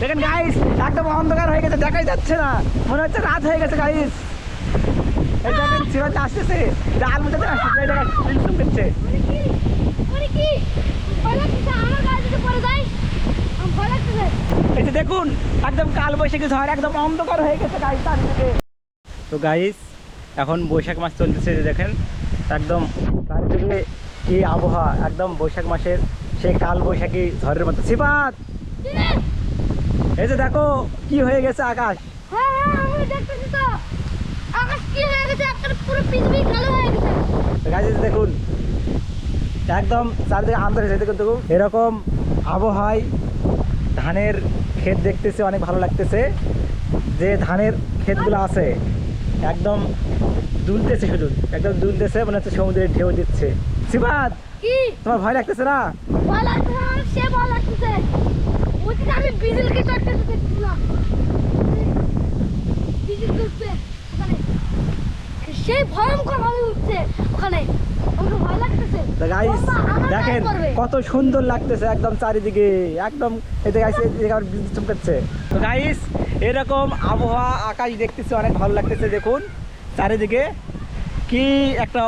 দেখেন গাইস একদম অন্ধকার হয়ে গেছে, দেখাই যাচ্ছে না, মনে হচ্ছে রাত হয়ে গেছে গাইস। এই দেখেন সিরাজ আসতেছে, জাল মধ্যে আসতেছে, এই দেখেন বিলসুম করছে। এই যে দেখুন একদম কাল বৈশাখী ঝড়, একদম অন্ধকার হয়ে গেছে গাইস চারিদিকে। তো গাইস এখন বৈশাখ মাস চলতেছে, যে দেখেন একদম চারিদিকে কি আবহাওয়া, একদম বৈশাখ মাসের সেই কাল বৈশাখী ঝড়ের মতো। সিফাত এই যে দেখো কি হয়ে গেছে আকাশ। দেখুন একদম চারিদিকে আন্ধার হয়েছে, দেখুন দেখুন এরকম আবহাওয়ায় ধানের ক্ষেত দেখতেছে, অনেক ভালো লাগতেছে। যে ধানের ক্ষেতগুলো আছে একদম দুলতেছে, শুধু একদম দুলতেছে, মনে হচ্ছে সমুদ্রের ঢেউ দিচ্ছে। সিফাত তোমার ভয় লাগতেছে না? ভয় লাগতেছে, আমার সে ভয় লাগতেছে। ওদিকে আমি বিজলকে চটকাতে দেখছিলাম, বিজল করছে ওখানে, সেই ভয়ঙ্কর ভাবে উঠছে ওখানে, আমাকে ভয় লাগতেছে। তো গাইস দেখেন কত সুন্দর লাগতেছে একদম চারিদিকে, একদম এই যে গাইস এদিকে আবার বিদ্যুৎ চমকাচ্ছে। তো গাইস এরকম আবহাওয়া আকাশ দেখতেছি, অনেক ভালো লাগতেছে। দেখুন চারিদিকে কি একটা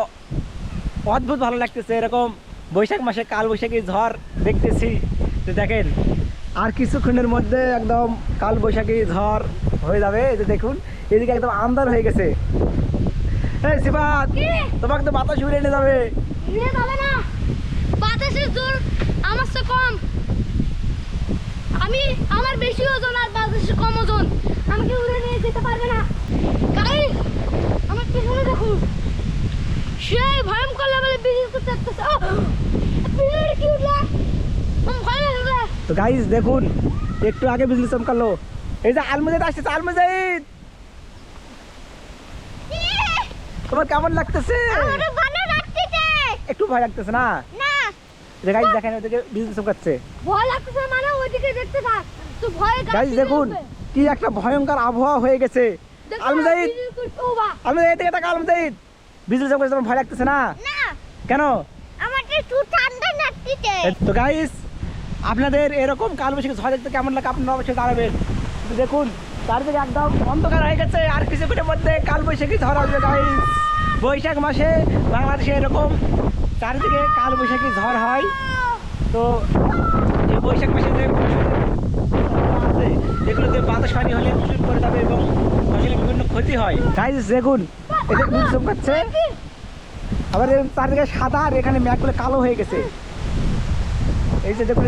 অদ্ভুত ভালো লাগতেছে, এরকম বৈশাখ মাসে কাল বৈশাখী ঝড় দেখতেছি। তো দেখেন আর কিছুক্ষণের মধ্যে একদম কাল বৈশাখী ঝড় হয়ে যাবে। এই যে দেখুন এদিকে একদম আন্ধার হয়ে গেছে। এই সিফাত তোমাকে তো বাতাস উড়ে নিয়ে যাবে। নিয়ে যাবে না, বাতাসের জোর আমার চেয়ে কম, আমার বেশি ওজন আর বাতাসের কম ওজন, আমাকে উড়ে নিয়ে যেতে পারবে না। গাইস আমার পেছনে দেখুন, সেই ভয়ঙ্কর লেভেলে বিজল করতে আসতেছে। বিজল কি উঠলো, আমার ভয় লাগছে। তো গাইস দেখুন একটু আগে বিজলি চমকালো, এই যে আলমুজাহিদ আসছে। আলমুজাহিদ তোমার কেমন লাগতেছে? আমার ভালো লাগতেছে। একটু ভয় লাগতেছে না? না যে গাইস দেখেন ওদিকে বিজলি চমকাচ্ছে। ভয় লাগতেছে মানে ওইদিকে দেখতে থাক, তো ভয় গাইস দেখুন কি একটা ভয়ঙ্কর আবহাওয়া হয়ে গেছে। আলমুজাহিদ আলমুজাহিদ এদিকে তাকা। আলমুজাহিদ বিজলি চমকাচ্ছে, তোমার ভয় লাগতেছে না? না কেন? আমার একটু ঠান্ডা লাগতেছে। তো গাইস আপনাদের এরকম কালবৈশাখী ঝড় দেখতে কেমন লাগে আপনারা অবশ্যই জানাবেন। তো দেখুন চারিদিকে একদম অন্ধকার হয়ে গেছে, আর কিছুক্ষণের মধ্যে কালবৈশাখী ঝড় আসবে গাইস। বৈশাখ মাসে বাংলাদেশে এরকম চারিদিকে কালবৈশাখী ঝড় হয়। তো এই বৈশাখ মাসে যে আছে এগুলোতে বাতাস পানি হলে ফসল করে যাবে এবং ফসলের বিভিন্ন ক্ষতি হয়। গাইস দেখুন এটা বিদ্যুৎ চমকাচ্ছে, আবার চারিদিকে সাদা আর এখানে মেঘগুলো কালো হয়ে গেছে। এই যে দেখুন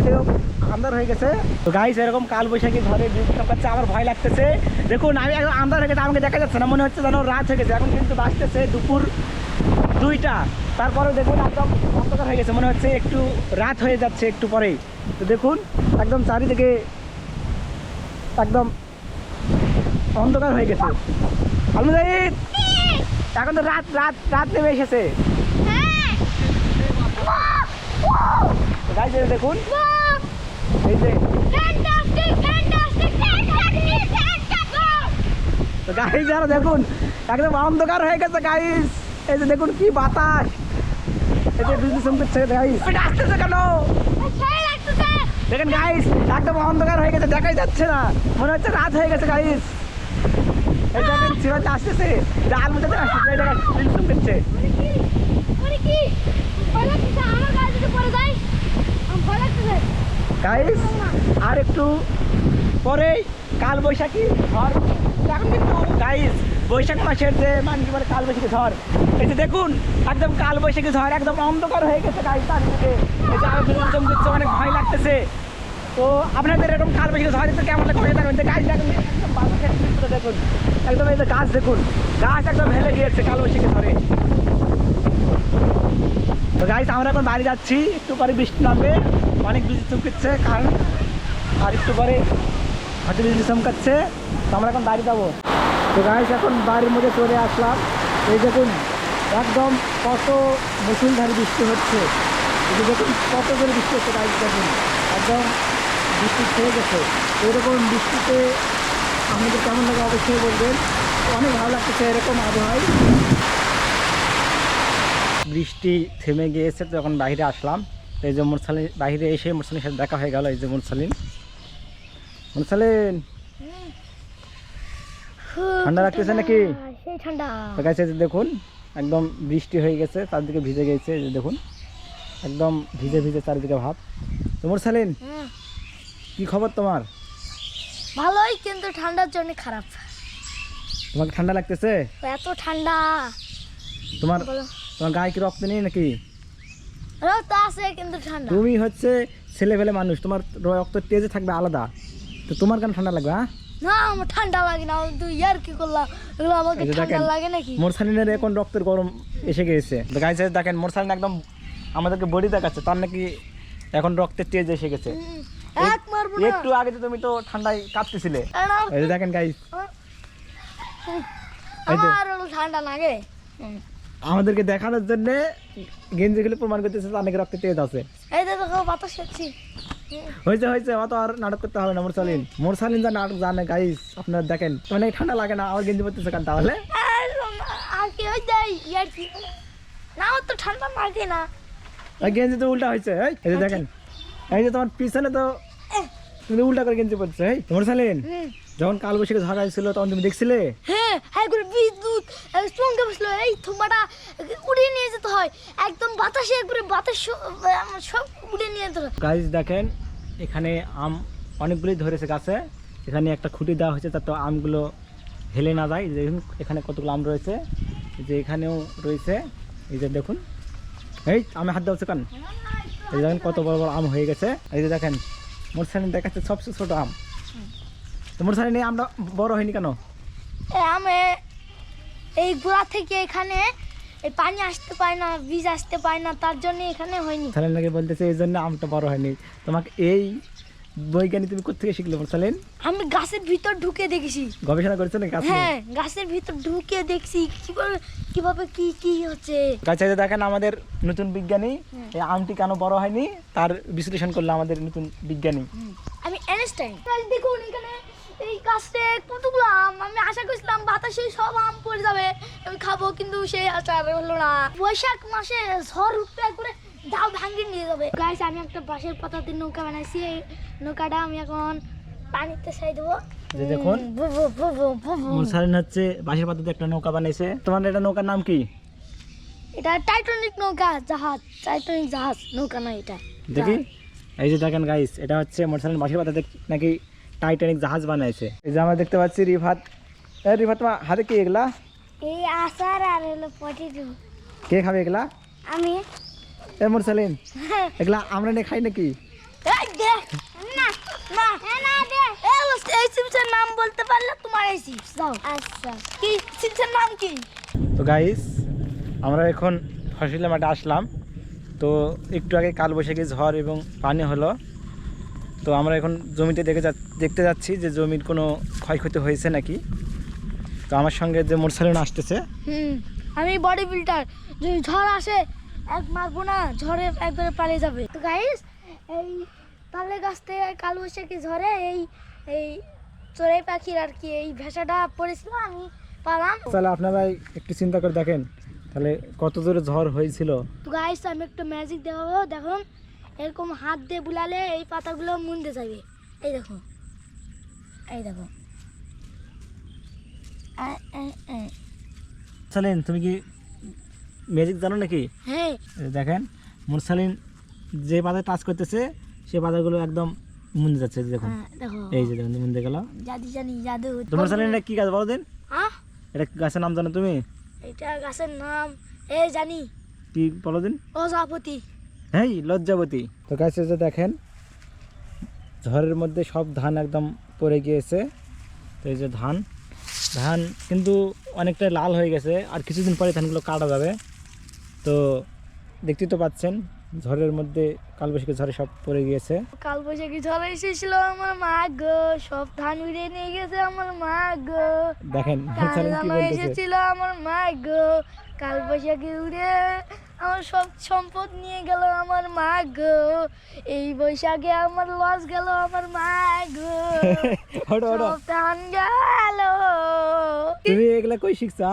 আন্ধার হয়ে গেছে। তো গাইস এরকম কাল বৈশাখী ঝড়ে বিদ্যুৎ চমকাচ্ছে, আমার ভয় লাগতেছে। দেখুন আমি একদম আন্ধার হয়ে গেছে, আমাকে দেখা যাচ্ছে না, মনে হচ্ছে যেন রাত হয়ে গেছে। এখন কিন্তু বাজতেছে দুপুর 2টা, তারপরেও দেখুন একদম অন্ধকার হয়ে গেছে, মনে হচ্ছে একটু রাত হয়ে যাচ্ছে একটু পরেই। তো দেখুন একদম চারিদিকে একদম অন্ধকার হয়ে গেছে। আলমুজাহিদ এখন তো রাত রাত রাত নেমে এসেছে। গাইস দেখুন এই যে গাইস যারা দেখুন একদম অন্ধকার হয়ে গেছে গাইস। এই যে দেখুন কি বাতাস, এই যে বিদ্যুৎ চমকাচ্ছে গাইস। এটা আসতেছে কেন দেখেন গাইস, একদম অন্ধকার হয়ে গেছে, দেখাই যাচ্ছে না, মনে হচ্ছে রাত হয়ে গেছে গাইস। এই দেখেন সিরাজ আসতেছে, জাল মধ্যে আসতেছে, এই দেখেন বিদ্যুৎ চমকাচ্ছে। গাইস আর একটু পরে কাল বৈশাখী ঝড়। এখন কিন্তু গাইস বৈশাখ মাসের যে মানে বলে কাল বৈশাখী ঝড়, এই যে দেখুন একদম কাল বৈশাখী ঝড়, একদম অন্ধকার হয়ে গেছে গাইস চারিদিকে। এই যে বিদ্যুৎ চমকাচ্ছে, অনেক ভয় লাগতেছে। তো আপনাদের এরকম কাল বৈশাখী ঝড় দেখতে কেমন লাগে কয়ে থাকবেন। গাছ দেখুন একদম বাতাসের চিত্র দেখুন, একদম এই যে গাছ দেখুন, গাছ একদম হেলে গিয়েছে কাল বৈশাখী ঝড়ে। তো গাইস আমরা এখন বাড়ি যাচ্ছি, একটু পরে বৃষ্টি নামবে, অনেক বিদ্যুৎ চমকাচ্ছে কারণ, আর একটু পরে হয়তো বিদ্যুৎ চমকাচ্ছে। তো আমরা এখন বাড়ি যাবো। তো গাইস এখন বাড়ির মধ্যে চলে আসলাম। এই দেখুন একদম কত মুষলধারে বৃষ্টি হচ্ছে, এই যে দেখুন কত করে বৃষ্টি হচ্ছে গাইস, দেখুন একদম বৃষ্টি খেয়ে গেছে। এরকম বৃষ্টিতে আমাদের কেমন লাগে অবশ্যই বলবেন, অনেক ভালো লাগতেছে এরকম আবহাওয়ায়। বৃষ্টি থেমে গিয়েছে, তো এখন বাইরে আসলাম। এই যে মুরসালিন বাইরে এসে মুরসালিনের সাথে দেখা হয়ে গেল। এই যে মুরসালিন মুরসালিন ঠান্ডা লাগতেছে নাকি? সেই ঠান্ডা। তো গাইস এই যে দেখুন একদম বৃষ্টি হয়ে গেছে, চারদিকে ভিজে গেছে, এই যে দেখুন একদম ভিজে ভিজে চারিদিকে ভাব। তো মুরসালিন কি খবর তোমার? ভালোই, কিন্তু ঠান্ডার জন্য খারাপ। তোমাকে ঠান্ডা লাগতেছে? এত ঠান্ডা। তোমার বলো। তোমার গায়ে কি রক্ত নেই নাকি? রক্ত আছে কিন্তু ঠান্ডা। তুমি হচ্ছে ছেলে ফেলে মানুষ, তোমার রক্ত তেজে থাকবে আলাদা, তো তোমার কেন ঠান্ডা লাগবে? হ্যাঁ না, আমার ঠান্ডা লাগে না। তুই ইয়ার কি করলাম, এগুলো আমাকে এই যে ঠান্ডা দেখেন, লাগে নাকি? মুরসালিনের এখন রক্তের গরম এসে গেছে। তো গাইস দেখেন মুরসালিন একদম আমাদেরকে বডি দেখাচ্ছে, তার নাকি এখন রক্তের তেজ এসে গেছে। এক মারবো না। একটু আগে তো তুমি তো ঠান্ডায় কাঁপতেছিলে। না, এই যে দেখেন গাইস, এই যে আমার হলো ঠান্ডা লাগে। আমাদেরকে দেখানোর জন্য গেঞ্জি খুলে প্রমাণ করতেছে তার নাকি রক্তের তেজ আছে। এই দেখো বাতাস খাচ্ছি। হয়েছে হয়েছে, অত আর নাটক করতে হবে না। মুরসালিন যা নাটক জানে গাইস, আপনারা দেখেন তোমার নাকি ঠান্ডা লাগে না, আমার গেঞ্জি পরতেছে কেন তাহলে? আর কি হয়ে যায় ইয়ার কি না, আমার তো ঠান্ডা লাগে না। ওই গেঞ্জি তো উল্টা হয়েছে। এই যে দেখেন, এই যে তোমার পিছনে তো তুমি উল্টা করে গেঞ্জি পরছো। এই মুরসালিন যখন কালবৈশাখী ঝড় আসছিল তখন তুমি দেখছিলে? হ্যাঁ, একবারে বিদ্যুৎ চমকে বসলো। এই থুম্বাটা উড়িয়ে নিয়ে যেতে হয় একদম বাতাসে, একবারে বাতাস সব উড়িয়ে নিয়ে যেতে হয়। গাইস দেখেন এখানে আম অনেকগুলোই ধরেছে গাছে, এখানে একটা খুঁটি দেওয়া হয়েছে যাতে আমগুলো হেলে না যায়। দেখুন এখানে কতগুলো আম রয়েছে, এই যে এখানেও রয়েছে, এই যে দেখুন। এই আমি হাত দেওয়া কেন? এই যে দেখেন কত বড় বড় আম হয়ে গেছে। এই যে দেখেন মোটরসাইকেল দেখাচ্ছে সবচেয়ে ছোট আম। তো মোটরসাইকেল নিয়ে আমরা বড় হয়নি কেন? আমি এই গোড়া থেকে এখানে এই পানি আসতে পায় না, বীজ আসতে পায় না, তার জন্য এখানে হয়নি। সালেন নাকি বলতেছে এই জন্য আমটা বড় হয়নি। তোমাকে এই বৈজ্ঞানিক তুমি কোথা থেকে শিখলে মোটরসাইকেল? আমি গাছের ভিতর ঢুকে দেখেছি। গবেষণা করেছো নাকি গাছ নিয়ে? হ্যাঁ, গাছের ভিতর ঢুকে দেখছি কিভাবে কি কি হচ্ছে। গাছে দেখেন আমাদের নতুন বিজ্ঞানী এই আমটি কেন বড় হয়নি তার বিশ্লেষণ করলো আমাদের নতুন বিজ্ঞানী। আমি আইনস্টাইন। দেখুন এখানে এই গাছে কতগুলো আম। আমি আশা করছিলাম বাতাসে সব আম পড়ে যাবে, আমি খাবো, কিন্তু সেই আশা আর হলো না। বৈশাখ মাসে ঝড় উঠবে, একবারে ডাল ভাঙিয়ে নিয়ে যাবে। গাইস আমি একটা বাঁশের পাতাতে নৌকা বানাইছি। এই নৌকাটা আমি এখন পানিতে ছাই দেবো। যে দেখুন মোটরসাইকেল হচ্ছে বাঁশের পাতাতে একটা নৌকা বানাইছে। তোমার এটা নৌকার নাম কি? এটা টাইটানিক নৌকা, জাহাজ। টাইটানিক জাহাজ, নৌকা না এটা। দেখি এই যে দেখেন গাইস, এটা হচ্ছে মোটরসাইকেল বাঁশের পাতাতে নাকি টাইটানিক জাহাজ বানাইছে। এই যে আমরা দেখতে পাচ্ছি রিফাত। এই রিফাত তোমার হাতে কি এগুলা? এই আচার আর হলো পটেটো। কে খাবে এগুলা? আমি। এই মোটরসাইকেল এগুলা আমরা নিয়ে খাই নাকি? এই দে না না না দে। এই চিপসের নাম বলতে পারলে তোমার এই চিপস দাও। আচ্ছা, কি চিপসের নাম কি? তো গাইস আমরা এখন ফসলের মাঠে আসলাম। তো একটু আগে কালবৈশাখী ঝড় এবং পানি হলো, তো আমরা এখন জমিতে দেখতে যাচ্ছি যে জমির কোনো ক্ষয়ক্ষতি হয়েছে নাকি। তো আমার সঙ্গে যে মোটরসাইকেল আসতেছে। আমি বডি বিল্ডার। যদি ঝড় আসে এক মারবো না, ঝড়ে একবারে পালিয়ে যাবে। তো গাইস এই তালে গাছ থেকে কালবৈশাখী ঝড়ে এই এই চড়াই পাখির আর কি এই ভেসাটা পড়েছিল, আমি পালাম। তাহলে আপনারা একটু চিন্তা করে দেখেন তাহলে কত জোরে ঝড় হয়েছিল। তো গাইস আমি একটু ম্যাজিক দেখাবো। দেখুন এরকম হাত দিয়ে বুলালে এই পাতাগুলো মুন্দে যাবে। এই দেখো, এই দেখো। সালিন তুমি কি ম্যাজিক জানো নাকি? হ্যাঁ, এই দেখেন মোটরসাইকেল যে পাতায় টাচ করতেছে সেই পাতাগুলো একদম মুন্দে যাচ্ছে। এই যে দেখুন, দেখো এই যে দেখুন মুন্দে গেল। জাদু জানি, জাদু। তোমার সালিন এটা কি গাছ বলো দিন? হ্যাঁ, এটা গাছের নাম জানো তুমি? এটা গাছের নাম এই জানি, কি বলো দিন? প্রজাপতি। হ্যাঁ, লজ্জাবতী। তো গাছে যে দেখেন ঝড়ের মধ্যে সব ধান একদম পড়ে গিয়েছে। তো এই যে ধান কিন্তু অনেকটা লাল হয়ে গেছে, আর কিছুদিন পরে ধানগুলো কাটা যাবে। তো দেখতেই তো পাচ্ছেন ঝড়ের মধ্যে কালবৈশাখী ঝড়ে সব পড়ে গিয়েছে। কালবৈশাখী ঝড় এসেছিল আমার মা গো, সব ধান উড়িয়ে নিয়ে গেছে আমার মা গো। দেখেন কাল কি জামা বলতেছে। এসেছিল আমার মা গো, কালবৈশাখী উড়ে আমার সব সম্পদ নিয়ে গেল আমার মা গো। এই বৈশাখে আমার লস গেল আমার মা গো। ওঠো ওঠো, সব ধান গেল। তুমি এগুলা কই শিখছা?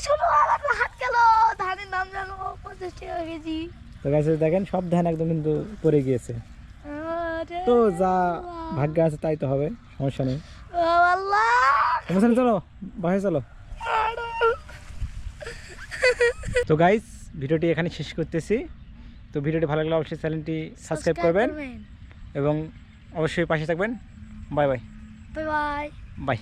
ছোটবেলা হাত গেল, ধানের দাম জানো 50 টাকা কেজি। তো গাছে দেখেন সব ধান একদম কিন্তু পড়ে গিয়েছে। তো যা ভাগ্যে আছে তাই তো হবে, সমস্যা নেই। ও আল্লাহ, সমস্যা নেই, চলো বাসায় চলো। তো গাইস, ভিডিওটি এখানে শেষ করতেছি। তো ভিডিওটি ভালো লাগলে অবশ্যই চ্যানেলটি সাবস্ক্রাইব করবেন এবং অবশ্যই পাশে থাকবেন। Bye bye. Bye bye. By.